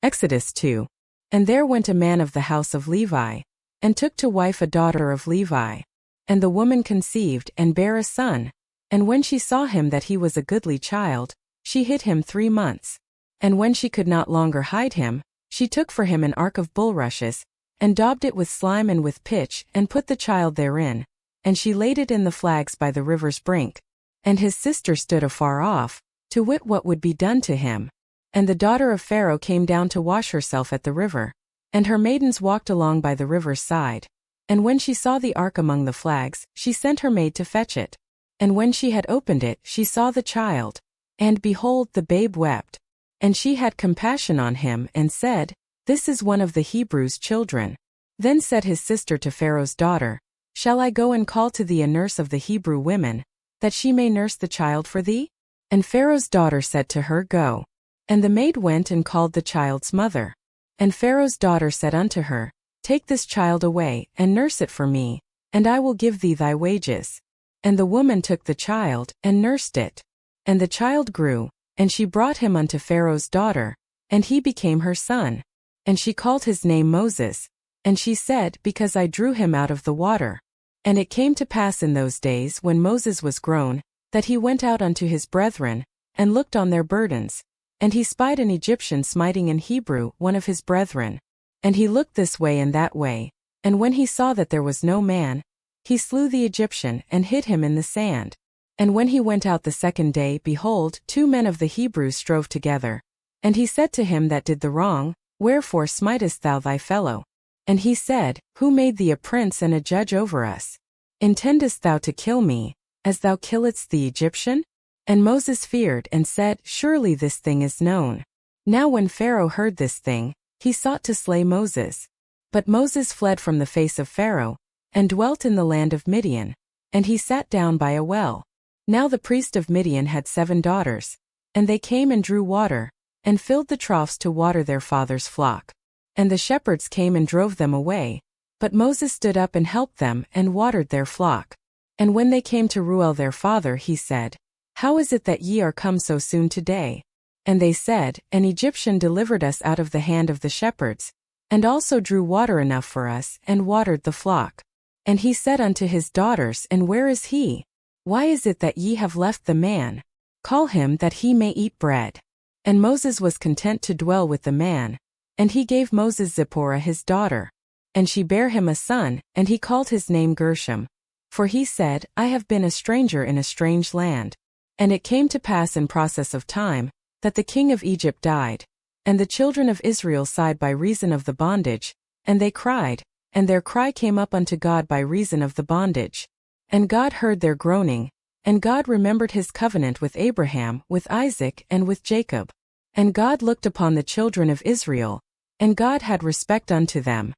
Exodus 2. And there went a man of the house of Levi, and took to wife a daughter of Levi. And the woman conceived, and bare a son. And when she saw him that he was a goodly child, she hid him 3 months. And when she could not longer hide him, she took for him an ark of bulrushes, and daubed it with slime and with pitch, and put the child therein. And she laid it in the flags by the river's brink. And his sister stood afar off, to wit what would be done to him. And the daughter of Pharaoh came down to wash herself at the river. And her maidens walked along by the river's side. And when she saw the ark among the flags, she sent her maid to fetch it. And when she had opened it, she saw the child. And behold, the babe wept. And she had compassion on him, and said, This is one of the Hebrews' children. Then said his sister to Pharaoh's daughter, Shall I go and call to thee a nurse of the Hebrew women, that she may nurse the child for thee? And Pharaoh's daughter said to her, Go. And the maid went and called the child's mother. And Pharaoh's daughter said unto her, Take this child away, and nurse it for me, and I will give thee thy wages. And the woman took the child, and nursed it. And the child grew, and she brought him unto Pharaoh's daughter, and he became her son. And she called his name Moses. And she said, Because I drew him out of the water. And it came to pass in those days when Moses was grown, that he went out unto his brethren, and looked on their burdens. And he spied an Egyptian smiting an Hebrew, one of his brethren. And he looked this way and that way, and when he saw that there was no man, he slew the Egyptian, and hid him in the sand. And when he went out the second day, behold, 2 men of the Hebrews strove together. And he said to him that did the wrong, Wherefore smitest thou thy fellow? And he said, Who made thee a prince and a judge over us? Intendest thou to kill me, as thou killedst the Egyptian? And Moses feared, and said, Surely this thing is known. Now when Pharaoh heard this thing, he sought to slay Moses. But Moses fled from the face of Pharaoh, and dwelt in the land of Midian. And he sat down by a well. Now the priest of Midian had 7 daughters. And they came and drew water, and filled the troughs to water their father's flock. And the shepherds came and drove them away. But Moses stood up and helped them, and watered their flock. And when they came to Reuel their father, he said, How is it that ye are come so soon today? And they said, An Egyptian delivered us out of the hand of the shepherds, and also drew water enough for us, and watered the flock. And he said unto his daughters, And where is he? Why is it that ye have left the man? Call him that he may eat bread. And Moses was content to dwell with the man. And he gave Moses Zipporah his daughter. And she bare him a son, and he called his name Gershom. For he said, I have been a stranger in a strange land. And it came to pass in process of time, that the king of Egypt died. And the children of Israel sighed by reason of the bondage, and they cried, and their cry came up unto God by reason of the bondage. And God heard their groaning, and God remembered his covenant with Abraham, with Isaac, and with Jacob. And God looked upon the children of Israel, and God had respect unto them,